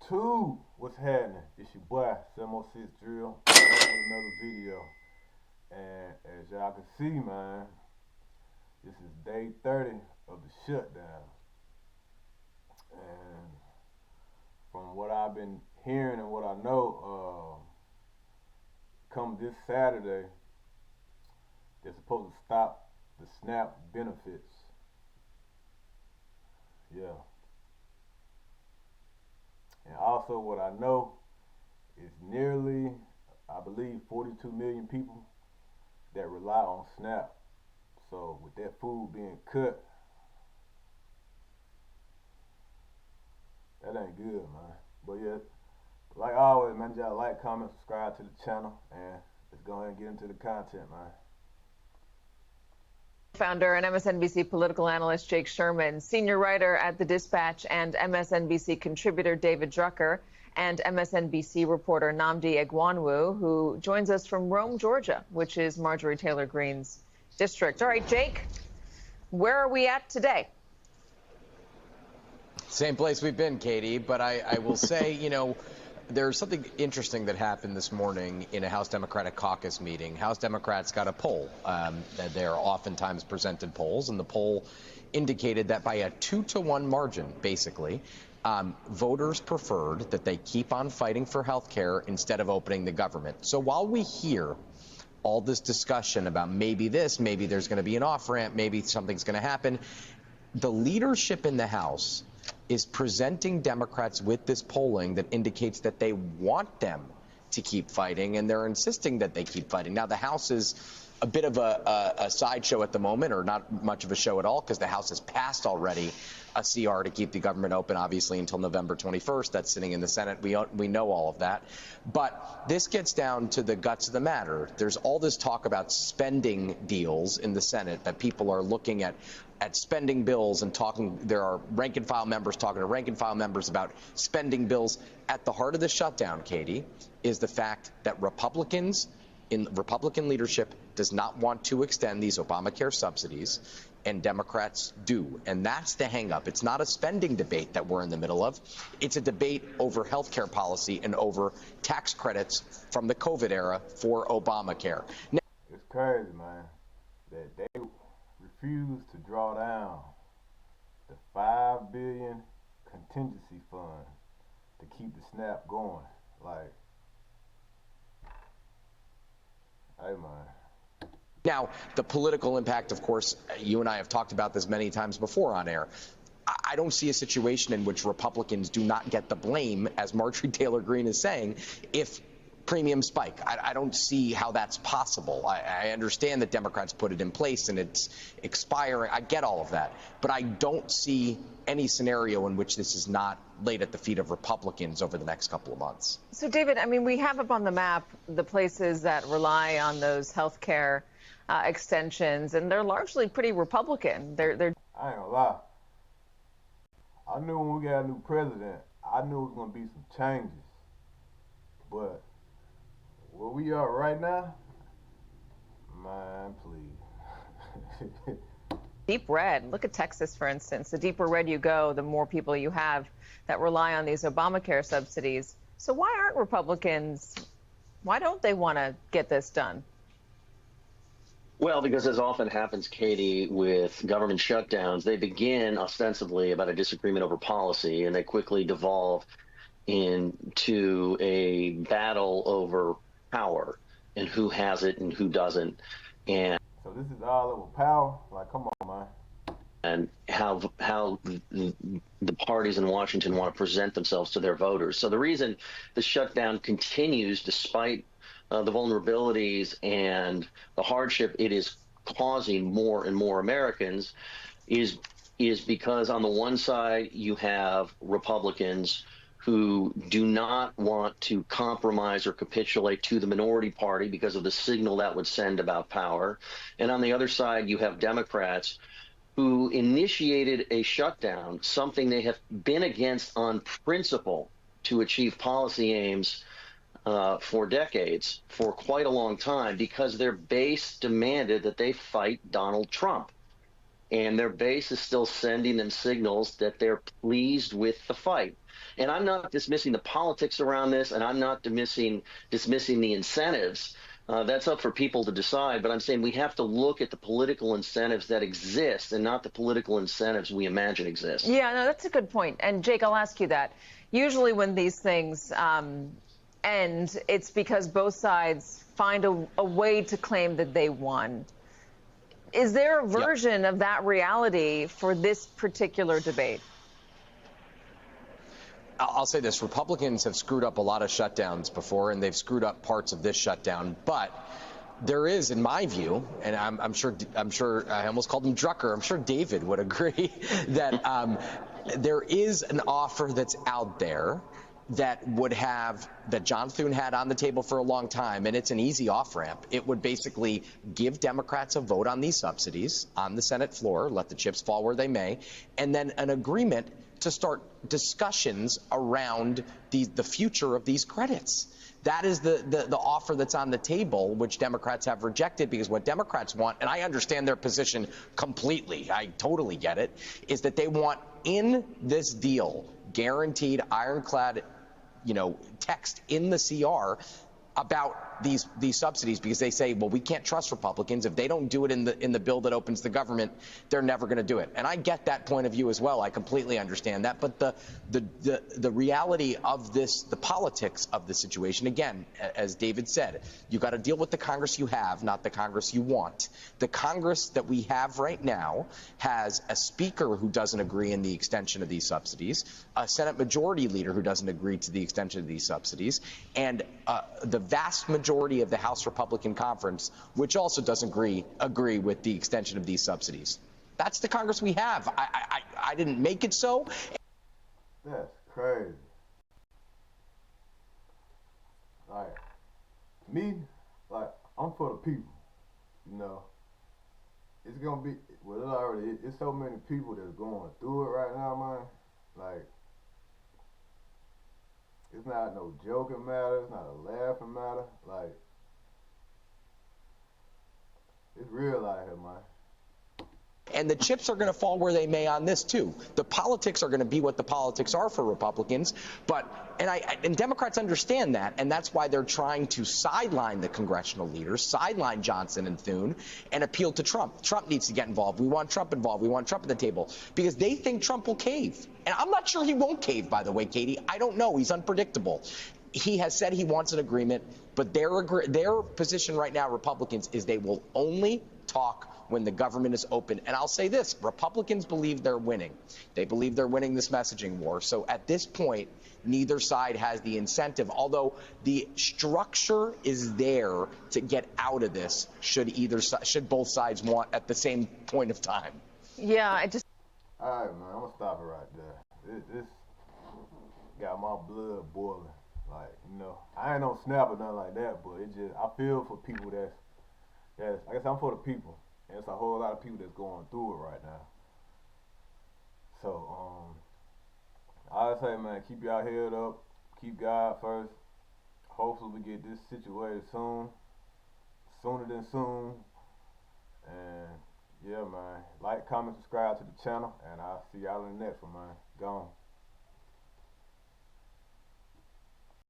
YouTube, what's happening? It's your boy, 706 Dreal, back with another video. And as y'all can see, man, this is day 30 of the shutdown. And from what I've been hearing and what I know, come this Saturday, they're supposed to stop the SNAP benefits. Yeah. And also what I know is nearly, I believe, 42 million people that rely on SNAP. So with that food being cut, that ain't good, man. But yeah, like always, man, y'all like, comment, subscribe to the channel, and let's go ahead and get into the content, man. Founder and MSNBC political analyst Jake Sherman, senior writer at The Dispatch, and MSNBC contributor David Drucker, and MSNBC reporter Nnamdi Egwuonwu, who joins us from Rome, Georgia, which is Marjorie Taylor Greene's district. All right, Jake, where are we at today? Same place we've been, Katie, but I will say, there's something interesting that happened this morning in a House Democratic caucus meeting. House Democrats got a poll. They're oftentimes presented polls, and the poll indicated that by a 2-to-1 margin, basically, voters preferred that they keep on fighting for health care instead of opening the government. So while we hear all this discussion about maybe this, maybe there's going to be an off-ramp, maybe something's going to happen, the leadership in the House is presenting Democrats with this polling that indicates that they want them to keep fighting, and they're insisting that they keep fighting. Now, the House is a bit of a sideshow at the moment, or not much of a show at all, because the House has passed already a CR to keep the government open, obviously, until November 21st. That's sitting in the Senate. We know all of that. But this gets down to the guts of the matter. There's all this talk about spending deals in the Senate, that people are looking at spending bills and talking. There are rank and file members talking to rank and file members about spending bills. At the heart of the shutdown, Katie, is the fact that Republicans in Republican leadership does not want to extend these Obamacare subsidies, and Democrats do. And that's the hang-up. It's not a spending debate that we're in the middle of. It's a debate over health care policy and over tax credits from the COVID era for Obamacare. Now, it's crazy, man, that they refuse to draw down the $5 billion contingency fund to keep the SNAP going. Like, hey, man. Now, the political impact, of course, you and I have talked about this many times before on air. I don't see a situation in which Republicans do not get the blame, as Marjorie Taylor Greene is saying, if premiums spike. I don't see how that's possible. I understand that Democrats put it in place and it's expiring. I get all of that. But I don't see any scenario in which this is not laid at the feet of Republicans over the next couple of months. So, David, I mean, we have up on the map the places that rely on those health care extensions, and they're largely pretty Republican. They're I ain't gonna lie. I knew when we got a new president, I knew it was gonna be some changes. But where we are right now, man, please. deep red. Look at Texas, for instance. The deeper red you go, the more people you have that rely on these Obamacare subsidies. So why aren't Republicans, why don't they want to get this done? Well, because as often happens, Katie, with government shutdowns, they begin ostensibly about a disagreement over policy, and they quickly devolve into a battle over power and who has it and who doesn't. And so this is all over power? Like, come on, man. And how the parties in Washington want to present themselves to their voters. So the reason the shutdown continues, despite the vulnerabilities and the hardship it is causing more and more Americans, is because on the one side you have Republicans who do not want to compromise or capitulate to the minority party because of the signal that would send about power. And on the other side, you have Democrats who initiated a shutdown, something they have been against on principle to achieve policy aims for decades, for quite a long time, because their base demanded that they fight Donald Trump. and their base is still sending them signals that they're pleased with the fight. And I'm not dismissing the politics around this, and I'm not dismissing the incentives. That's up for people to decide. But I'm saying we have to look at the political incentives that exist, and not the political incentives we imagine exist. Yeah, no, that's a good point. And Jake, I'll ask you that. Usually, when these things end, it's because both sides find a way to claim that they won. Is there a version of that reality for this particular debate? I'll say this. Republicans have screwed up a lot of shutdowns before, and they've screwed up parts of this shutdown. But there is, in my view, and I'm sure I almost called him Drucker. I'm sure David would agree that there is an offer that's out there that John Thune had on the table for a long time, and it's an easy off-ramp. It would basically give Democrats a vote on these subsidies on the Senate floor, let the chips fall where they may, and then an agreement to start discussions around the future of these credits. That is the offer that's on the table, which Democrats have rejected, because what Democrats want, and I understand their position completely, I totally get it, is that they want in this deal guaranteed ironclad text in the CR about these subsidies, because they say, well, we can't trust Republicans. If they don't do it in the bill that opens the government, they're never going to do it. And I get that point of view as well. I completely understand that. But the reality of this, the politics of the situation, again, as David said, you got to deal with the Congress you have, not the Congress you want. The Congress that we have right now has a speaker who doesn't agree in the extension of these subsidies, a Senate Majority Leader who doesn't agree to the extension of these subsidies, and the vast majority of the House Republican Conference, which also doesn't agree with the extension of these subsidies. That's the Congress we have. I didn't make it so. That's crazy. I'm for the people. It's gonna be, well, it already is. It's so many people that's going through it right now, man. It's not no joking matter. It's not a laughing matter. It's real out here, man. And the chips are going to fall where they may on this, too. The politics are going to be what the politics are for Republicans. And Democrats understand that, and that's why they're trying to sideline the congressional leaders, sideline Johnson and Thune, and appeal to Trump. Trump needs to get involved. We want Trump involved. We want Trump at the table, because they think Trump will cave. And I'm not sure he won't cave, by the way, Katie. I don't know. He's unpredictable. He has said he wants an agreement, but their position right now, Republicans, is they will only talk when the government is open. And I'll say this, Republicans believe they're winning. They believe they're winning this messaging war. So at this point, neither side has the incentive, although the structure is there to get out of this should both sides want at the same point of time. Yeah, all right, man, I'm gonna stop it right there. This got my blood boiling. I ain't no snap or nothing like that, but I feel for people that's I guess I'm for the people. And it's a whole lot of people that's going through it right now. So, I say, man, keep y'all head up. Keep God first. Hopefully we get this situated soon. Sooner than soon. And, yeah, man. Like, comment, subscribe to the channel. And I'll see y'all in the next one, man. Gone.